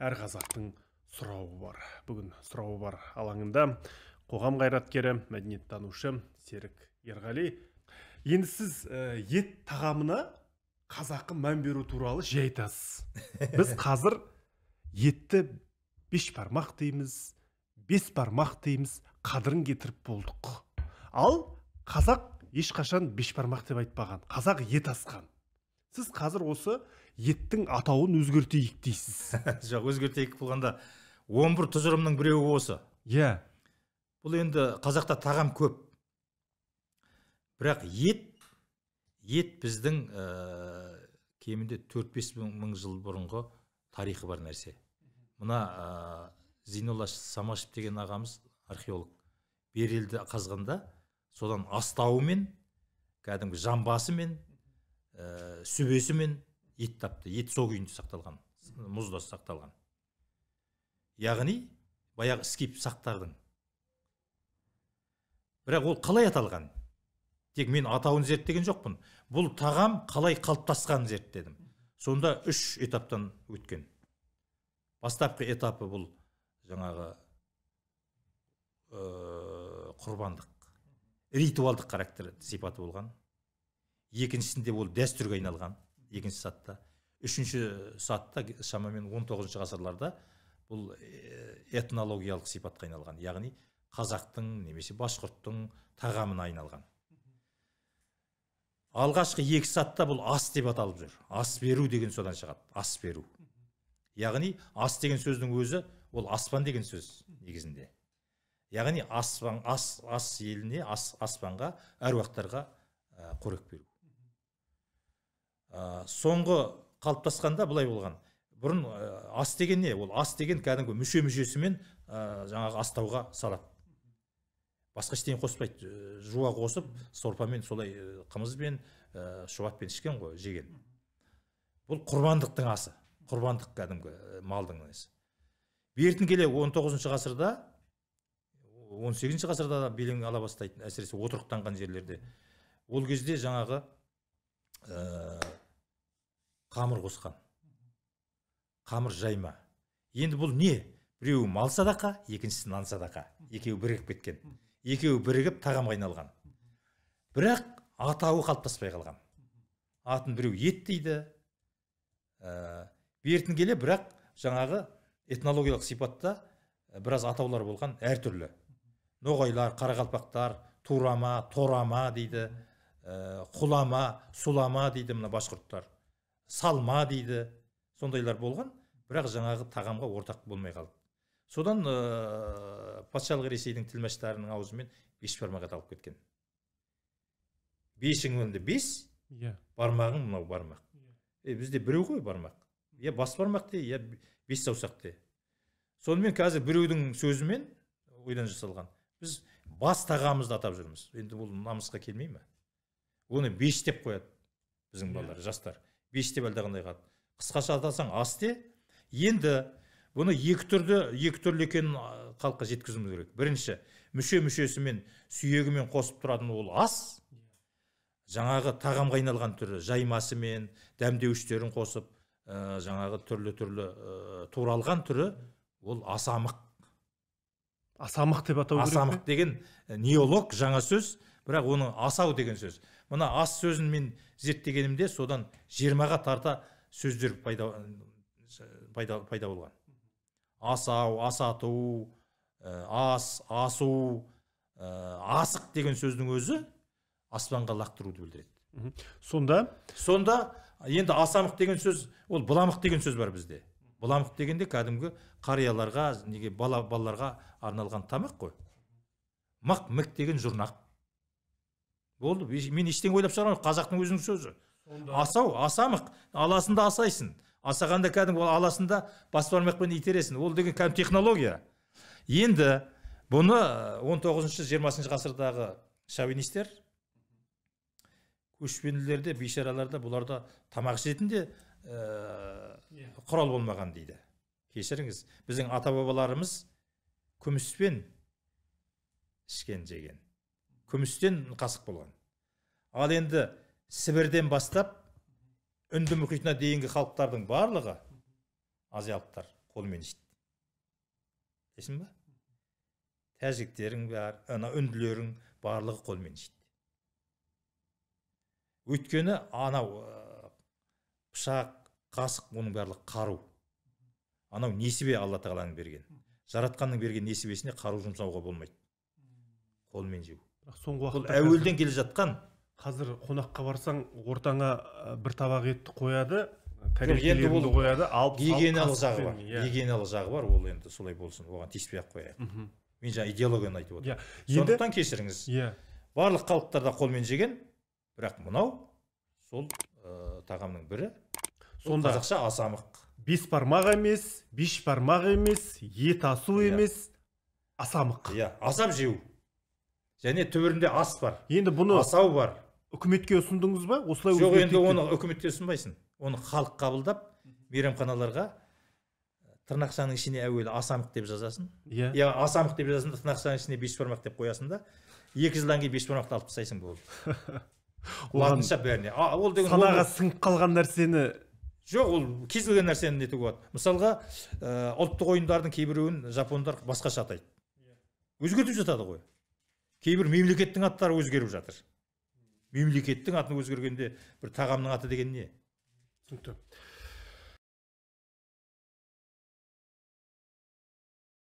әр қазақтың сұрауы бар. Бүгін сұрауы бар алаңында қоғам қайраткері, мәдениеттанушы Серік Ерғали. Енді сіз ет тағамына қазақы мән беру туралы жай айтасыз. Біз қазір етті 5 бармақ дейміз, 5 бармақ дейміз, қадірін кетіріп болдық. Ал қазақ ешқашан 5 бармақ деп айтпаған. Қазақ ет асқан. Сіз қазір осы еттің атауын өзгертейік дейсіз. Жоқ, өзгертейік болғанда 11 тұжырымның біреуі осы. Иә. Бұл енді қазақта тағам көп. Бірақ ет біздің кемінде 4-5 мың жыл бұрынғы тарихы бар нәрсе. Мына Зейнолла Самашев деген ағамыз, археолог, Берелді қазғанда содан астауымен, кәдімгі жамбасымен, сүбесімен ет тапты. Ет сол күйінде сақталған, мұзда сақталған. Яғни баяғы скип сақтардың. Бірақ ол қалай аталған? Тек мен атауын зерттеген жоқпын. Бұл тағам қалай қалыптасқанын зерттедім. Сонда 3 этаптан өткен. Бастапқы этапы бұл жаңағы құрбандық, ритуалдық характер сипаты болған. Екіншісінде ол дәстүрге айналған, екінші сатта. Үшінші сатта шамамен 19 ғасырларда бұл этнологиялық сипатқа айналған. Яғни қазақтың немесе башқұрттың тағамына айналған. Алғашқы екі сатта бұл ас деп аталып жүр. Ас беру деген содан шығады. Ас беру. Яғни ас деген сөздің өзі ол аспан деген сөз негізінде. Яғни ас еліне, аспанға, әруақтарға қорек беру. Соңғы қалыптасқанда бұлай болған. Бұрын ас деген не? Ол ас деген кәдімгі мүшесімен жаңағы астауға салады. Басқа ештеңе қоспайды. Жуа қосып, сорпамен солай қымызбен, шұбатпен ішкен ғой, жеген. Бұл құрбандықтың асы. Құрбандық кәдімгі малдың несі. Бертін келе 19 ғасырда, 18 ғасырда да белең ала бастайтын, әсіресе отырықтанған жерлерде. Ол кезде жаңағы қамыр қосқан. Қамыр жайма. Енді бұл не? Біреуі мал садақа, екіншісі нан садақа. Екеуі бірігіп кеткен. Екеуі бірігіп тағамға айналған. Бірақ атауы қалыптаспай қалған. Атын біреу ет дейді. Бертін келе, бірақ жаңағы этнологиялық сипатта біраз атаулар болған әртүрлі. Ноғайлар, қарақалпақтар, турама, торама дейді, құлама, сулама дейді мына башқұрттар. Салма дейді. Сондайлар болған, бірақ жаңағы тағамға ортақ болмай қалды. Содан патшалық Ресейдің тілмаштарының аузымен 5 бармақ аталып кеткен. 5-ің önінде 5, бармағың мынау бармақ. Бізде біреу ғой бармақ. Я бас бармақ де, я 5 саусақ де. Сонымен қазір біреудің сөзімен ойдан жасалған. Біз бас тағамызды атап жүрміз. Енді бұл намысқа келмей ме? Оны 5 деп қояды біздің балалар, жастар. 5 деп әлдеқандай қады. Қысқаша атасаң ас де. Енді бұны екі түрлі екенін халыққа жеткізуіміз керек. Бірінші, мүшесімен, сүйегімен қосып тұратын ол ас. Жаңағы тағамға айналған түрі, жаймасымен, дәмдеуіштерін қосып, жаңағы түрлі туралған түрі, ол асамық. Асамық деп атау керек. Асамық деген неолог жаңа сөз, бірақ оның асау деген сөз. Мына ас сөзін мен зерттегенімде содан 20-ға тарта сөздер пайда болған. Асау, асату, ас, асу, асық деген сөздің өзі аспанға лақтыруды білдіреді. Сонда енді асамық деген сөз, ол бұламық деген сөз бар бізде. Бұламық дегенде кәдімгі қарияларға, балаларға арналған тамақ қой. Мақ, мүк деген жұрнақ. Болды, мен ештеңе ойлап шығармын, қазақтың өзінің сөзі. Асау, асамық, аласында асайсың. Асағанда кәдімгі аласында бас бармақпен итересің. Ол деген кәдімгі технология. Енді бұны 19-20 ғасырдағы шовинистер, көшпенділерде, бейшараларда, бұларда тамақ ішетінде құрал болмаған дейді. Кешіріңіз, біздің ата-бабаларымыз күміспен ішкен жеген. Күмістен қасық болған. Ал енді Сібірден бастап Үнді мұхитына дейінгі халықтардың барлығы, азиялықтар, қолмен жейді. Білесің ба? Тәжіктерің бар, ана үнділерің барлығы қолмен жейді. Өйткені анау пышақ, қасық, оның барлығы қару. Анау несібе Алла тағаланың берген. Жаратқанның берген несібесіне қару жұмсауға болмайды. Қолмен жеу. Соңғы Бұл уақытта әуелден келе жатқан. қазір қонаққа барсаң, ортаңа бір табақ етті қояды, Енді тарелкелеріңді ол қояды, гигиеналық жағы бар. иә. Гигиеналық жағы бар, ол енді солай болсын, оған тиіспей-ақ қояйық. Мен жаңа идеологияны айтып Иә. отырмын. Енді Сондықтан кешіріңіз. иә. Барлық халықтарда қолмен жеген, бірақ мынау сол тағамның бірі. Сонда Қазақша асамық. бес бармақ емес, беш бармақ емес, ет асу Иә. емес, асамық. Иә, асап жеу. Және түбірінде ас бар. Енді бұны Асау бар. үкіметке ұсындыңыз ба? Осылай Жоқ, өзгертейік енді деп. оны үкіметке ұсынбайсың. Оны халық қабылдап, мейрамханаларға тырнақшаның ішіне әуелі асамық деп жазасың. Иә. Я асамық деп жазасың да тырнақшаның ішіне беш бармақ деп қоясың да 2 жылдан кейін беш бармақты алып тастайсың болды. Латынша бәріне. Ол деген Санаға сіңіп қалған нәрсені жоқ, ол кез келген нәрсені нетуге болады. Мысалға, ұлттық ойындардың кейбіреуін жапондар басқаша атайды. Өзгертіп жатады ғой. Кейбір мемлекеттің аттары өзгеріп жатыр. Мемлекеттің атын өзгергенде бір тағамның аты деген не? түсінікті.